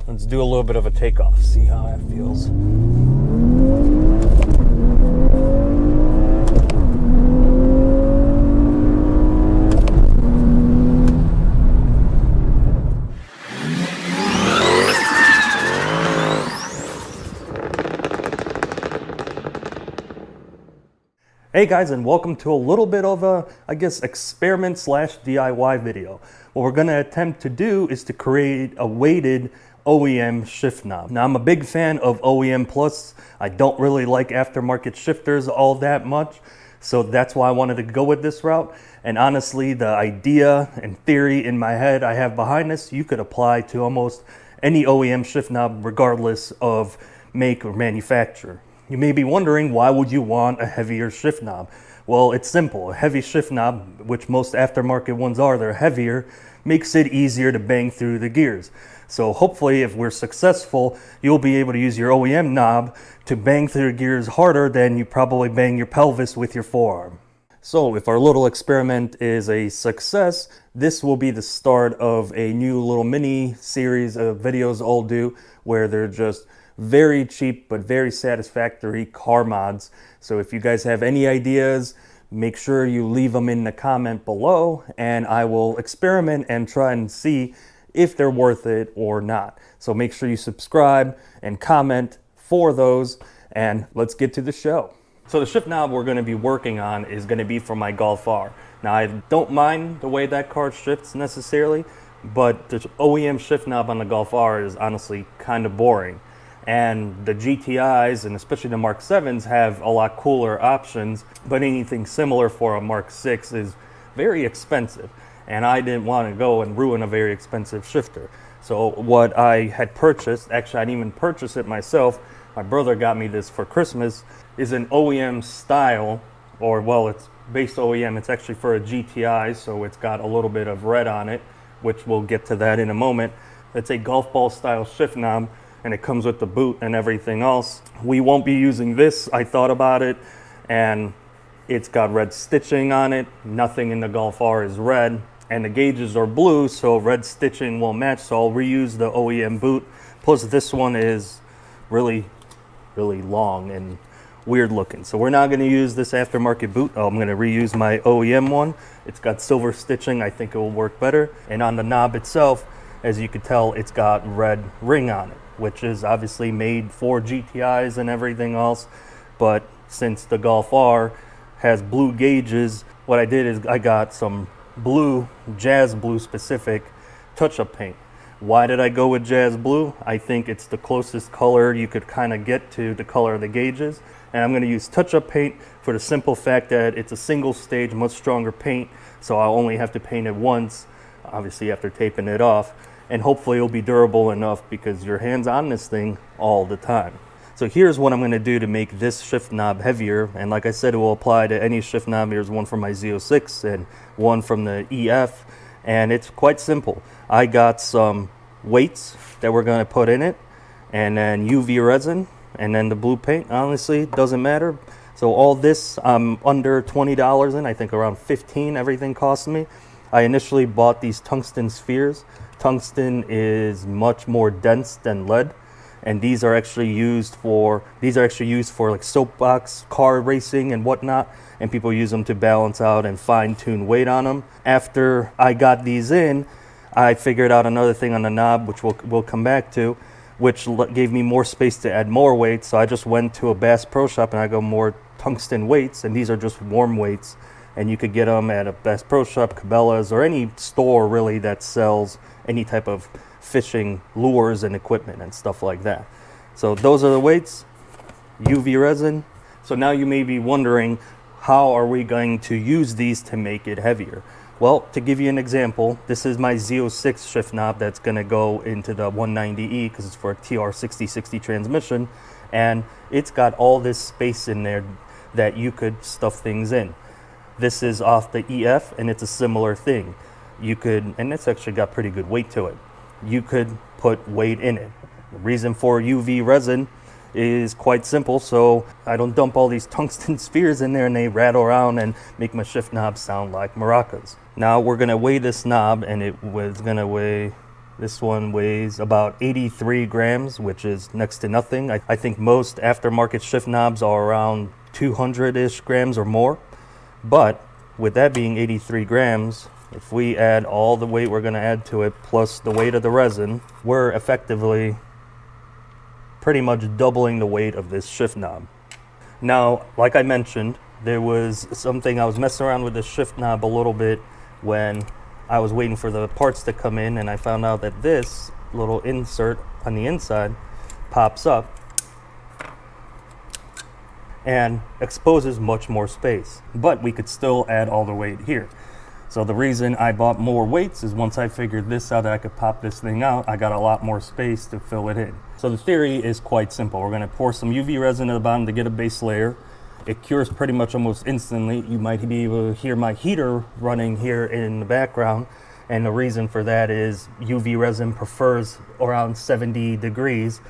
Let's do a little bit of a takeoff, see how that feels. Hey guys, and welcome to a little bit of a, I guess, experiment slash DIY video. What we're going to attempt to do is to create a weighted OEM shift knob. Now, I'm a big fan of OEM Plus. I don't really like aftermarket shifters all that much, so that's why I wanted to go with this route. And honestly, the idea and theory in my head I have behind this, you could apply to almost any OEM shift knob regardless of make or manufacturer. You may be wondering, why would you want a heavier shift knob? Well, it's simple. A heavy shift knob, which most aftermarket ones are, they're heavier, makes it easier to bang through the gears. So hopefully, if we're successful, you'll be able to use your OEM knob to bang through the gears harder than you probably bang your pelvis with your forearm. So if our little experiment is a success, this will be the start of a new little mini series of videos I'll do where they're just very cheap but very satisfactory car mods. So if you guys have any ideas, make sure you leave them in the comment below and I will experiment and try and see if they're worth it or not. So make sure you subscribe and comment for those, and let's get to the show. So the shift knob we're going to be working on is going to be for my Golf R. Now, I don't mind the way that car shifts necessarily, but the OEM shift knob on the Golf R is honestly kind of boring. And the GTIs, and especially the Mark 7s, have a lot cooler options, but anything similar for a Mark 6 is very expensive. And I didn't want to go and ruin a very expensive shifter. So what I had purchased, actually I didn't even purchase it myself, my brother got me this for Christmas, is an OEM style, or well, it's based OEM, it's actually for a GTI, so it's got a little bit of red on it, which we'll get to that in a moment. It's a golf ball style shift knob, and it comes with the boot and everything else. We won't be using this. I thought about it, and it's got red stitching on it. Nothing in the Golf R is red, and the gauges are blue, so red stitching won't match, so I'll reuse the OEM boot. Plus this one is really long and weird looking, so we're not going to use this aftermarket boot. I'm going to reuse my OEM one. It's got silver stitching. I think it will work better. And on the knob itself, as you can tell, it's got red ring on it, which is obviously made for GTIs and everything else. But since the Golf R has blue gauges, what I did is I got some blue, jazz blue specific touch-up paint. Why did I go with jazz blue? I think it's the closest color you could kind of get to the color of the gauges. And I'm going to use touch-up paint for the simple fact that it's a single stage, much stronger paint, so I'll only have to paint it once, obviously after taping it off. And hopefully it'll be durable enough because your hand's on this thing all the time. So here's what I'm going to do to make this shift knob heavier. And like I said, it will apply to any shift knob. Here's one from my Z06 and one from the EF. And it's quite simple. I got some weights that we're going to put in it, and then UV resin, and then the blue paint. Honestly, doesn't matter. So all this I'm under $20 in, I think around $15 everything cost me. I initially bought these tungsten spheres. Tungsten is much more dense than lead, and these are actually used for like soapbox car racing and whatnot, and people use them to balance out and fine-tune weight on them. After I got these in, I figured out another thing on the knob, which we'll come back to, which gave me more space to add more weight. So I just went to a Bass Pro Shop and I got more tungsten weights, and these are just warm weights, and you could get them at a Bass Pro Shop, Cabela's, or any store really that sells any type of fishing lures and equipment and stuff like that. So those are the weights, UV resin. So now you may be wondering, how are we going to use these to make it heavier? Well, to give you an example, this is my Z06 shift knob that's going to go into the 190E because it's for a TR6060 transmission, and it's got all this space in there that you could stuff things in. This is off the EF, and it's a similar thing. You could, and it's actually got pretty good weight to it, you could put weight in it. The reason for UV resin is quite simple, so I don't dump all these tungsten spheres in there and they rattle around and make my shift knob sound like maracas. Now we're going to weigh this knob, and it was going to weigh This one weighs about 83 grams, which is next to nothing. I think most aftermarket shift knobs are around 200-ish grams or more. But with that being 83 grams, if we add all the weight we're going to add to it plus the weight of the resin, we're effectively pretty much doubling the weight of this shift knob. Now, like I mentioned, there was something I was messing around with this shift knob a little bit when I was waiting for the parts to come in, and I found out that this little insert on the inside pops up and exposes much more space, but we could still add all the weight here. So the reason I bought more weights is once I figured this out, that I could pop this thing out, I got a lot more space to fill it in. So the theory is quite simple. We're gonna pour some UV resin at the bottom to get a base layer. It cures pretty much almost instantly. You might be able to hear my heater running here in the background, and the reason for that is UV resin prefers around 70 degrees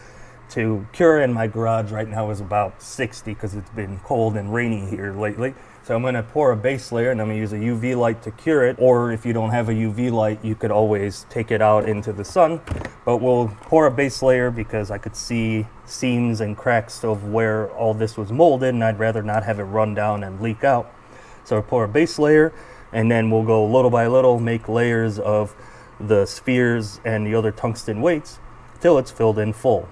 to cure, and my garage right now is about 60 because it's been cold and rainy here lately. So I'm going to pour a base layer and I'm going to use a UV light to cure it, or if you don't have a UV light, you could always take it out into the sun. But we'll pour a base layer because I could see seams and cracks of where all this was molded, and I'd rather not have it run down and leak out. So I'll pour a base layer, and then we'll go little by little, make layers of the spheres and the other tungsten weights till it's filled in full.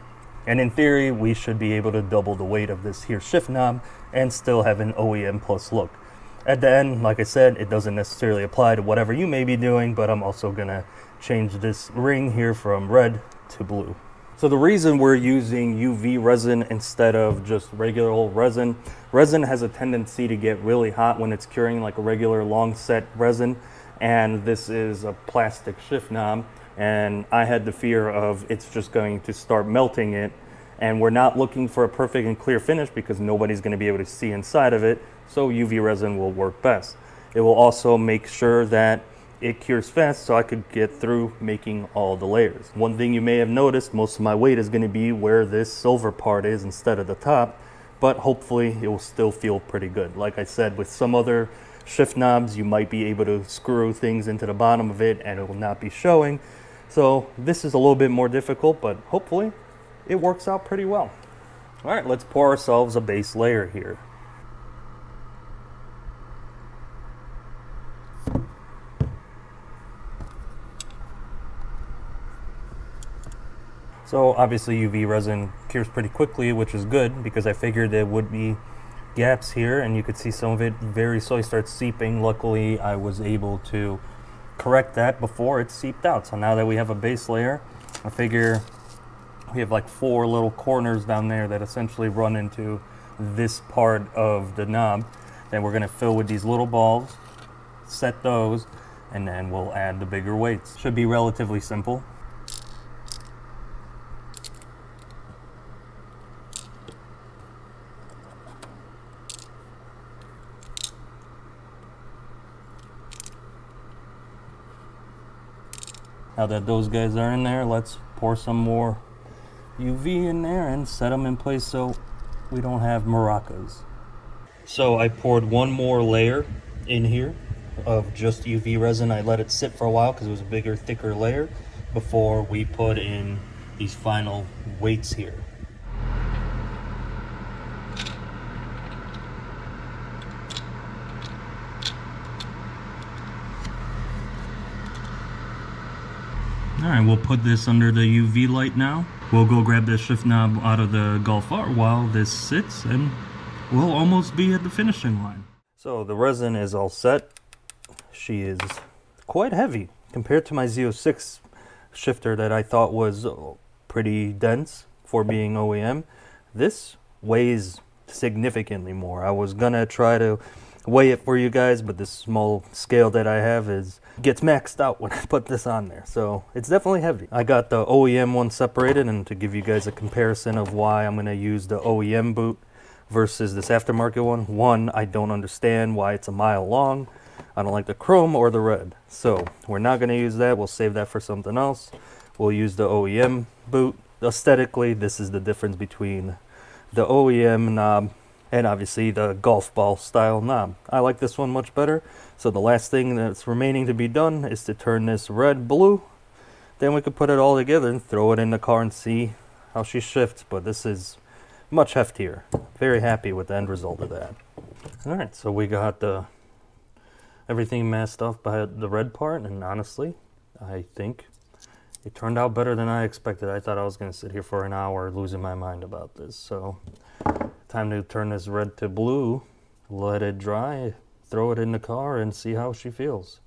And in theory, we should be able to double the weight of this here shift knob and still have an OEM plus look. At the end, like I said, it doesn't necessarily apply to whatever you may be doing, but I'm also gonna change this ring here from red to blue. So the reason we're using UV resin instead of just regular resin, resin has a tendency to get really hot when it's curing like a regular long set resin, and this is a plastic shift knob, and I had the fear of it's just going to start melting it, and we're not looking for a perfect and clear finish because nobody's going to be able to see inside of it, so UV resin will work best. It will also make sure that it cures fast so I could get through making all the layers. One thing you may have noticed, most of my weight is going to be where this silver part is instead of the top, but hopefully it will still feel pretty good. Like I said, with some other shift knobs, you might be able to screw things into the bottom of it and it will not be showing. So this is a little bit more difficult, but hopefully it works out pretty well. All right, let's pour ourselves a base layer here. So obviously UV resin cures pretty quickly, which is good because I figured there would be gaps here and you could see some of it very slowly start seeping. Luckily, I was able to correct that before it seeped out. So now that we have a base layer, I figure we have like 4 little corners down there that essentially run into this part of the knob. Then we're gonna fill with these little balls, set those, and then we'll add the bigger weights. Should be relatively simple. Now that those guys are in there, let's pour some more UV in there and set them in place so we don't have maracas. So I poured one more layer in here of just UV resin. I let it sit for a while because it was a bigger, thicker layer before we put in these final weights here. All right, we'll put this under the UV light now. We'll go grab this shift knob out of the Golf R while this sits, and we'll almost be at the finishing line. So the resin is all set. She is quite heavy compared to my Z06 shifter that I thought was pretty dense for being OEM. This weighs significantly more. I was gonna try to weigh it for you guys, but this small scale that I have gets maxed out when I put this on there, so it's definitely heavy. I got the OEM one separated, and to give you guys a comparison of why I'm going to use the OEM boot versus this aftermarket one, I don't understand why it's a mile long. I don't like the chrome or the red, so we're not going to use that. We'll save that for something else. We'll use the OEM boot. Aesthetically, this is the difference between the OEM knob and obviously the golf ball style knob. I like this one much better. So the last thing that's remaining to be done is to turn this red blue, then we could put it all together and throw it in the car and see how she shifts. But this is much heftier. Very happy with the end result of that. All right, so we got everything masked off by the red part, and honestly, I think it turned out better than I expected. I thought I was going to sit here for an hour losing my mind about this. So time to turn this red to blue, let it dry, throw it in the car, and see how she feels.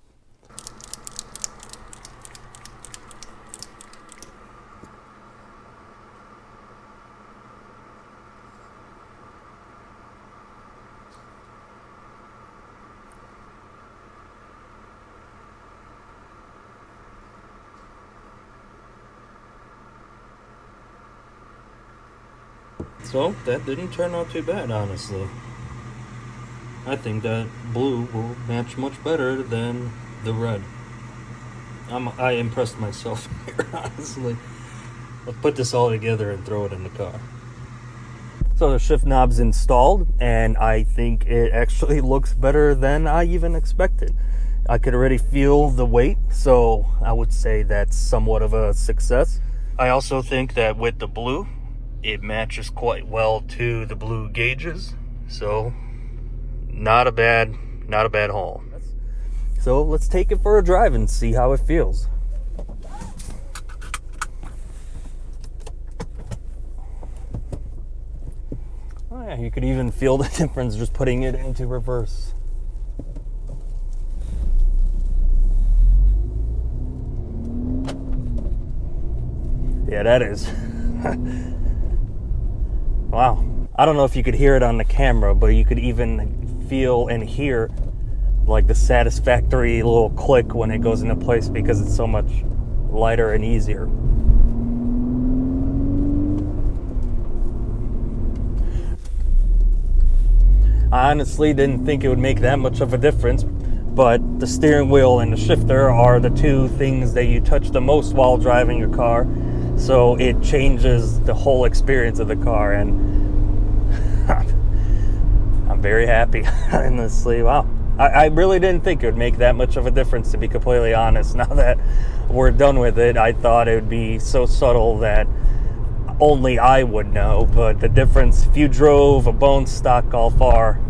So that didn't turn out too bad, honestly. I think that blue will match much better than the red. I impressed myself here, honestly. Let's put this all together and throw it in the car. So the shift knob's installed, and I think it actually looks better than I even expected. I could already feel the weight, so I would say that's somewhat of a success. I also think that with the blue, it matches quite well to the blue gauges, so not a bad haul. So let's take it for a drive and see how it feels. Oh yeah, you could even feel the difference just putting it into reverse. Yeah, that is. Wow. I don't know if you could hear it on the camera, but you could even feel and hear like the satisfactory little click when it goes into place because it's so much lighter and easier. I honestly didn't think it would make that much of a difference, but the steering wheel and the shifter are the two things that you touch the most while driving your car. So it changes the whole experience of the car, and I'm very happy, honestly. Wow. I really didn't think it would make that much of a difference, to be completely honest. Now that we're done with it, I thought it would be so subtle that only I would know. But the difference, if you drove a bone stock Golf R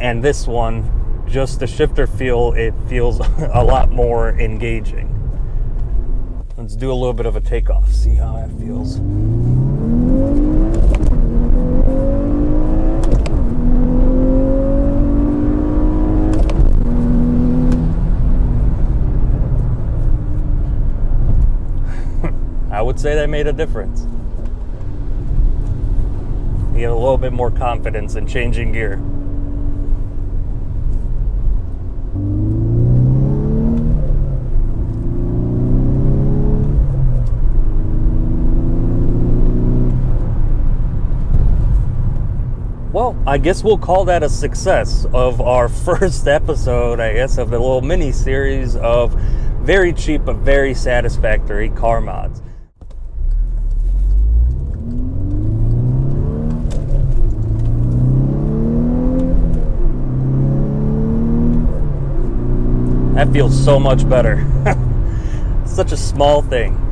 and this one, just the shifter feel, it feels a lot more engaging. Let's do a little bit of a takeoff, see how that feels. I would say that made a difference. You get a little bit more confidence in changing gear. Well, I guess we'll call that a success of our first episode, I guess, of the little mini series of very cheap but very satisfactory car mods. That feels so much better. Such a small thing.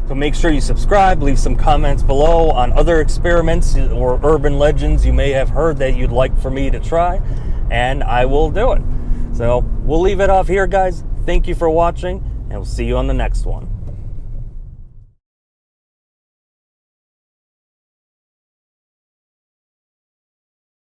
So make sure you subscribe, leave some comments below on other experiments or urban legends you may have heard that you'd like for me to try, and I will do it. So we'll leave it off here, guys. Thank you for watching, and we'll see you on the next one.